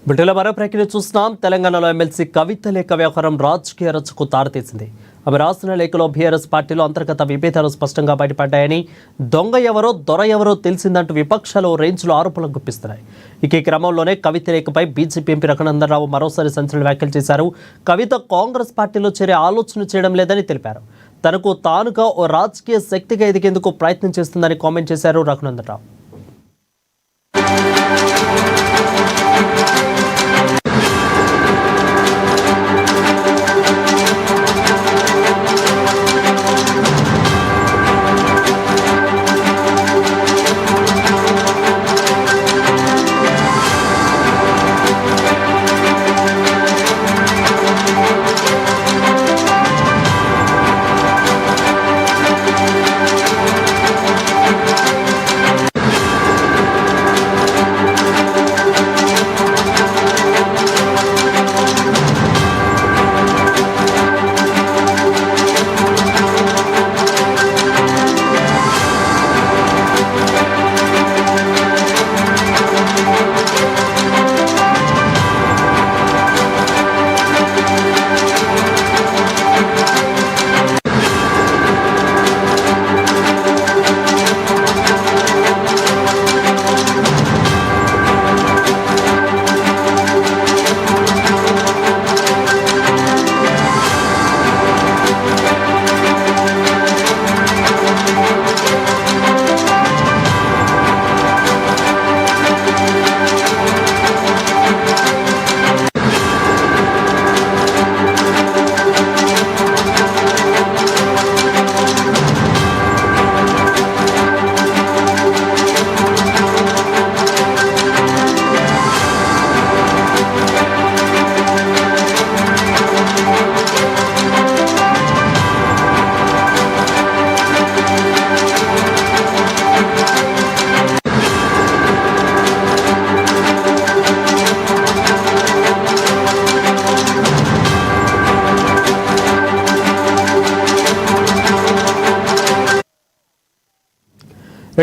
బిడ్డల మరో ప్రక్రియ చూస్తున్నాం. తెలంగాణలో ఎమ్మెల్సీ కవిత లేఖ వ్యవహారం రాజకీయ రచ్చకు తారతీసింది. ఆమె రాసిన లేఖలో బీఆర్ఎస్ పార్టీలో అంతర్గత విభేదాలు స్పష్టంగా బయటపడ్డాయని, దొంగ ఎవరో దొర ఎవరో తెలిసిందంటూ విపక్షాలు రేంజ్లో ఆరోపణలు గుప్పిస్తున్నాయి. ఈ క్రమంలోనే కవిత లేఖపై బీజేపీ ఎంపీ రఘునందనరావు మరోసారి సంచలన వ్యాఖ్యలు చేశారు. కవిత కాంగ్రెస్ పార్టీలో చేరే ఆలోచన చేయడం లేదని తెలిపారు. తనకు తానుగా ఓ రాజకీయ శక్తిగా ఎదిగేందుకు ప్రయత్నం చేస్తుందని కామెంట్ చేశారు రఘునందనరావు.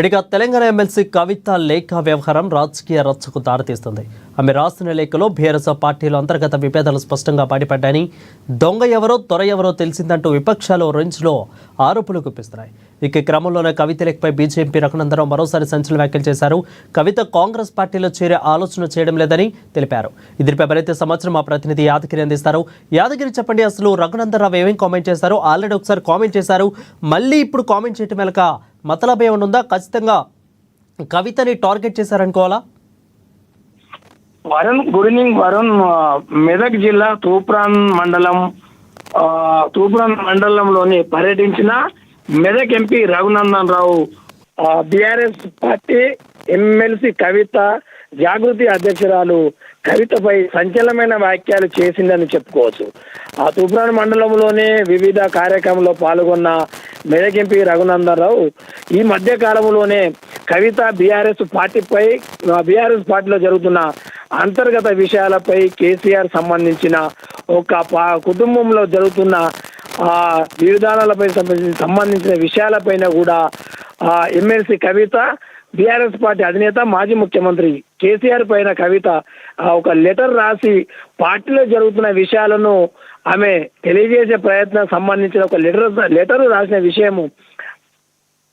ఇక తెలంగాణ ఎమ్మెల్సీ కవిత లేఖ వ్యవహారం రాజకీయ రచ్చకు దారితీస్తుంది. ఆమె రాసిన లేఖలో బీఆర్ఎస్ పార్టీలో అంతర్గత విభేదాలు స్పష్టంగా బయటపడ్డాయని, దొంగ ఎవరో దొర ఎవరో తెలిసిందంటూ విపక్షాలు రేంజ్లో ఆరోపణలు గుప్పిస్తున్నాయి. ఈ క్రమంలోనే కవిత లేఖపై బీజేపీ రఘునందనరావు మరోసారి సంచలన వ్యాఖ్యలు చేశారు. కవిత కాంగ్రెస్ పార్టీలో చేరే ఆలోచన చేయడం లేదని తెలిపారు. ఇదిపై మరింత సమాచారం మా ప్రతినిధి యాదగిరి అందిస్తారు. యాదగిరి, చెప్పండి, అసలు రఘునందనరావు ఏమేమి కామెంట్ చేశారు? ఆల్రెడీ ఒకసారి కామెంట్ చేశారు, మళ్ళీ ఇప్పుడు కామెంట్ చేయటం వెనక మతలబ్ ఏమైనా ఉందా? ఖచ్చితంగా కవితని టార్గెట్ చేశారనుకోవాలా? Varun, good evening Varun. మెదక్ జిల్లా తూప్రాన్ మండలంలోని పర్యటించిన Medak MP Raghunandan Rao BRS party MLC Kavitha Jagruthi అధ్యక్షురాలు కవితపై సంచలనమైన వ్యాఖ్యలు చేసిందని చెప్పుకోవచ్చు. ఆ తూప్రాన్ మండలంలోనే వివిధ కార్యక్రమంలో పాల్గొన్న మెదక్ ఎంపీ రఘునందనరావు ఈ మధ్య కాలంలోనే కవిత బీఆర్ఎస్ పార్టీలో జరుగుతున్న అంతర్గత విషయాలపై, కేసీఆర్ సంబంధించిన ఒక కుటుంబంలో జరుగుతున్న విధానాలపై సంబంధించిన విషయాలపైన కూడా ఎమ్మెల్సీ కవిత బీఆర్ఎస్ పార్టీ అధినేత మాజీ ముఖ్యమంత్రి కేసీఆర్ పైన కవిత ఒక లెటర్ రాసి పార్టీలో జరుగుతున్న విషయాలను ఆమె తెలియజేసే ప్రయత్నం సంబంధించిన ఒక లెటర్ రాసిన విషయము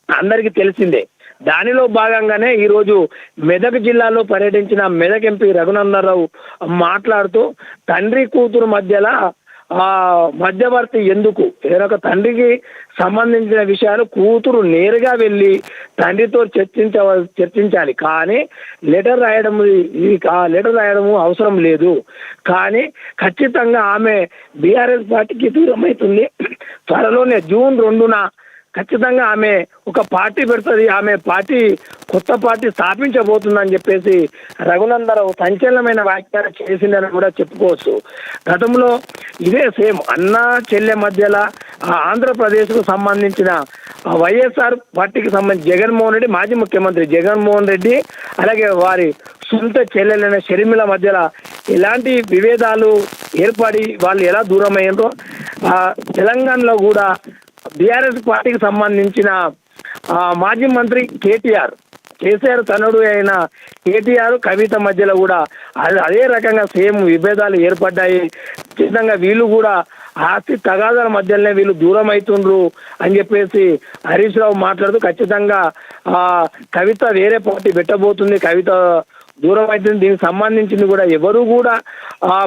అందరికీ తెలిసిందే. దానిలో భాగంగానే ఈరోజు మెదక్ జిల్లాలో పర్యటించిన మెదక్ ఎంపీ రఘునందనరావు మాట్లాడుతూ తండ్రి కూతురు మధ్యవర్తి ఎందుకు, ఏదొక తండ్రికి సంబంధించిన విషయాలు కూతురు నేరుగా వెళ్ళి తండ్రితో చర్చించాలి, కానీ లెటర్ రాయడము అవసరం లేదు. కానీ ఖచ్చితంగా ఆమె బీఆర్ఎస్ పార్టీకి దూరం అవుతుంది. త్వరలోనే జూన్ 2న ఖచ్చితంగా ఆమె ఒక పార్టీ పెడుతుంది, ఆమె కొత్త పార్టీ స్థాపించబోతుందని చెప్పేసి రఘునందనరావు సంచలనమైన వ్యాఖ్యలు చేసిందని కూడా చెప్పుకోవచ్చు. గతంలో ఇదే సేమ్ అన్న చెల్లె మధ్యలో ఆంధ్రప్రదేశ్కు సంబంధించిన వైఎస్ఆర్ పార్టీకి సంబంధించి జగన్మోహన్ రెడ్డి, మాజీ ముఖ్యమంత్రి జగన్మోహన్ రెడ్డి, అలాగే వారి సొంత చెల్లెలైన షర్మిల మధ్యలో ఎలాంటి విభేదాలు ఏర్పడి వాళ్ళు ఎలా దూరం అయ్యారో తెలంగాణలో కూడా బీఆర్ఎస్ పార్టీకి సంబంధించిన మాజీ మంత్రి కేటీఆర్ కేసీఆర్ తనుడు అయిన కేటీఆర్ కవిత మధ్యలో కూడా అదే రకంగా సేమ్ విభేదాలు ఏర్పడ్డాయి. ఖచ్చితంగా వీళ్ళు కూడా ఆస్తి తగాదాల మధ్యలోనే వీళ్ళు దూరం అవుతుండ్రు అని చెప్పేసి హరీష్ రావు మాట్లాడుతూ ఖచ్చితంగా కవిత వేరే పార్టీ పెట్టబోతుంది, కవిత దూరం అవుతుంది, దీనికి సంబంధించింది కూడా ఎవరు కూడా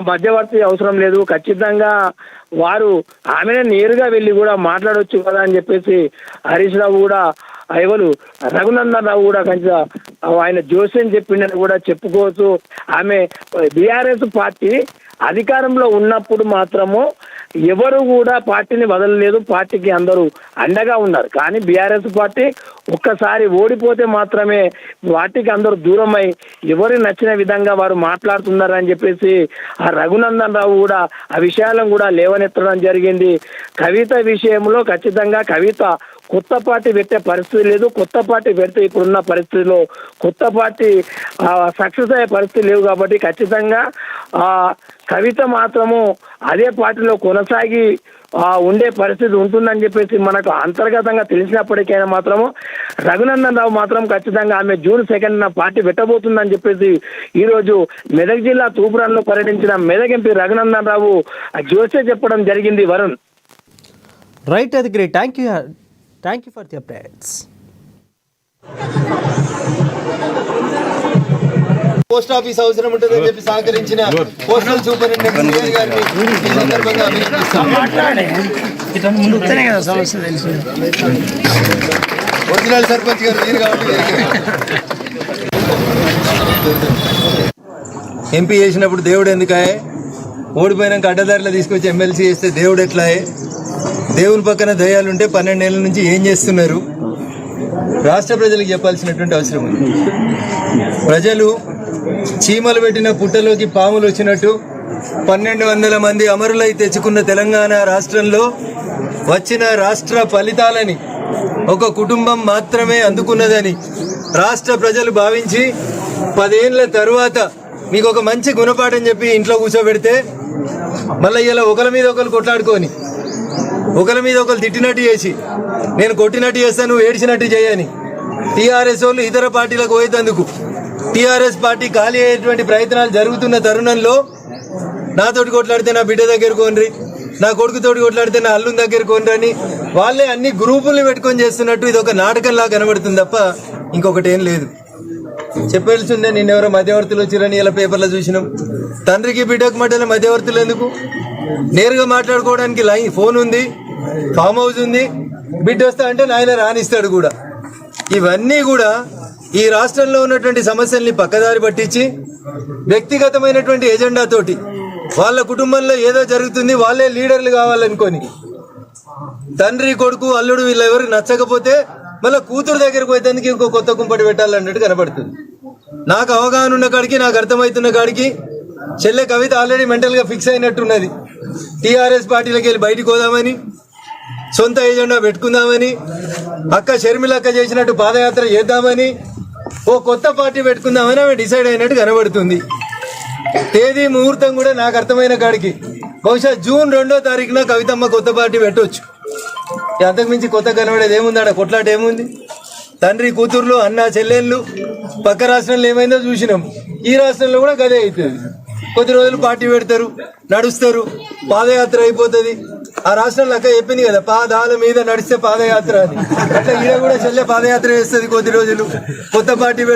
మధ్యవర్తి అవసరం లేదు, ఖచ్చితంగా వారు ఆమెనే నేరుగా వెళ్ళి కూడా మాట్లాడవచ్చు కదా అని చెప్పేసి హరీష్ రావు కూడా ఎవరు రఘునందన్ రావు కూడా కొంచెం ఆయన జోస్యం చెప్పిండని కూడా చెప్పుకోవచ్చు. ఆమె బీఆర్ఎస్ పార్టీ అధికారంలో ఉన్నప్పుడు మాత్రము ఎవరు కూడా పార్టీని వదలలేదు, పార్టీకి అందరూ అండగా ఉన్నారు. కానీ బీఆర్ఎస్ పార్టీ ఒక్కసారి ఓడిపోతే మాత్రమే పార్టీకి అందరూ దూరమై ఎవరికి నచ్చిన విధంగా వారు మాట్లాడుతున్నారని చెప్పేసి ఆ రఘునందన్ రావు కూడా ఆ విషయాలను కూడా లేవనెత్తడం జరిగింది. కవిత విషయంలో ఖచ్చితంగా కవిత కొత్త పార్టీ పెట్టే పరిస్థితి లేదు, కొత్త పార్టీ పెడితే ఇప్పుడున్న పరిస్థితిలో కొత్త పార్టీ సక్సెస్ అయ్యే పరిస్థితి లేవు. కాబట్టి ఖచ్చితంగా కవిత మాత్రము అదే పార్టీలో కొనసాగి ఉండే పరిస్థితి ఉంటుందని చెప్పేసి మనకు అంతర్గతంగా తెలిసినప్పటికైనా మాత్రము రఘునందన్ రావు మాత్రం ఖచ్చితంగా ఆమె June 2న పార్టీ పెట్టబోతుందని చెప్పేసి ఈరోజు మెదక్ జిల్లా తూప్రాన్లో పర్యటించిన మెదక్ ఎంపీ రఘునందన్ రావు జోసే చెప్పడం జరిగింది. వరుణ్, రైట్, అది great. Thank you for the updates. Post office అవసరం ఉంటుందని చెప్పి సహకరించిన పోస్టల్ సూపరింటెండెంట్ గారిని ఈ సందర్భంగా అభినందిస్తాం. ఒరిజినల్ సర్పంచ్ గారు మీరు కాబట్టి ఎంపీ చేసినప్పుడు దేవుడు ఎందుకాయే, ఓడిపోయినాక అడ్డదారిలో తీసుకొచ్చి ఎమ్మెల్సీ చేస్తే దేవుడు ఎట్లాయే, దేవుని పక్కన దయ్యాలుంటే 12 ఏళ్ళ నుంచి ఏం చేస్తున్నారు, రాష్ట్ర ప్రజలకు చెప్పాల్సినటువంటి అవసరం ఉంది. ప్రజలు చీమలు పెట్టిన పుట్టలోకి పాములు వచ్చినట్టు 1200 మంది అమరులై తెచ్చుకున్న తెలంగాణ రాష్ట్రంలో వచ్చిన రాష్ట్ర ఫలితాలని ఒక కుటుంబం మాత్రమే అందుకున్నదని రాష్ట్ర ప్రజలు భావించి 10 ఏళ్ల తరువాత మీకు ఒక మంచి గుణపాఠం చెప్పి ఇంట్లో కూర్చోబెడితే మళ్ళీ ఇలా ఒకరి మీద ఒకరు కొట్లాడుకొని ఒకరి మీద ఒకరు తిట్టినట్టు చేసి నేను కొట్టినట్టు చేస్తాను, నువ్వు ఏడ్చినట్టు చేయని టీఆర్ఎస్ వాళ్ళు ఇతర పార్టీలకు పోయేందుకు టీఆర్ఎస్ పార్టీ ఖాళీ అయ్యేటువంటి ప్రయత్నాలు జరుగుతున్న తరుణంలో నాతోటి కొట్లాడితే నా బిడ్డ దగ్గర కొనరి, నా కొడుకుతోటి కొట్లాడితే నా అల్లుని దగ్గర కొనరి అని వాళ్ళే అన్ని గ్రూపుల్ని పెట్టుకొని చేస్తున్నట్టు ఇది ఒక నాటకంలా కనబడుతుంది తప్ప ఇంకొకటి ఏం లేదు. చెప్పాల్సిందే, నిన్నెవరో మధ్యవర్తులు వచ్చిరని ఇలా పేపర్లో చూసినాం. తండ్రికి బిడ్డకు మధ్యలో మధ్యవర్తులు ఎందుకు? నేరుగా మాట్లాడుకోవడానికి ఫోన్ ఉంది, ఫామ్ హౌస్ ఉంది, బిడ్డ వస్తా అంటే నాయన రానిస్తాడు కూడా. ఇవన్నీ కూడా ఈ రాష్ట్రంలో ఉన్నటువంటి సమస్యల్ని పక్కదారి పట్టించి వ్యక్తిగతమైనటువంటి ఎజెండాతోటి వాళ్ళ కుటుంబంలో ఏదో జరుగుతుంది, వాళ్ళే లీడర్లు కావాలనుకొని తండ్రి కొడుకు అల్లుడు వీళ్ళెవరికి నచ్చకపోతే మళ్ళీ కూతురు దగ్గరకు పోయేందుకు ఇంకో కొత్త కుంపటి పెట్టాలన్నట్టు కనబడుతుంది. నాకు అవగాహన ఉన్న కాడికి, నాకు అర్థమవుతున్న కాడికి చెల్లె కవిత ఆల్రెడీ మెంటల్గా ఫిక్స్ అయినట్టున్నది. టీఆర్ఎస్ పార్టీలోకి వెళ్ళి బయటికి పోదామని, సొంత ఏజెండా పెట్టుకుందామని, అక్క షర్మిలక్క చేసినట్టు పాదయాత్ర చేద్దామని, ఓ కొత్త పార్టీ పెట్టుకుందామని ఆమె డిసైడ్ అయినట్టు కనబడుతుంది. తేదీ ముహూర్తం కూడా నాకు అర్థమైన కాడికి బహుశా June 2వ తారీఖున కవితమ్మ కొత్త పార్టీ పెట్టవచ్చు. అంతకుమించి కొత్త కనబడేది ఏముంది? కొట్లాట ఏముంది? తండ్రి కూతుర్లు, అన్న చెల్లెళ్ళు పక్క రాష్ట్రంలో ఏమైందో చూసినాం, ఈ రాష్ట్రంలో కూడా గదే అవుతుంది. కొద్ది రోజులు పార్టీ పెడతారు, నడుస్తారు, పాదయాత్ర అయిపోతుంది. ఆ రాష్ట్రంలో అక్క చెప్పింది కదా, పాదాల మీద నడిస్తే పాదయాత్ర అని. అట్లా ఈడ కూడా చెల్లె పాదయాత్ర చేస్తుంది, కొద్ది రోజులు కొత్త పార్టీ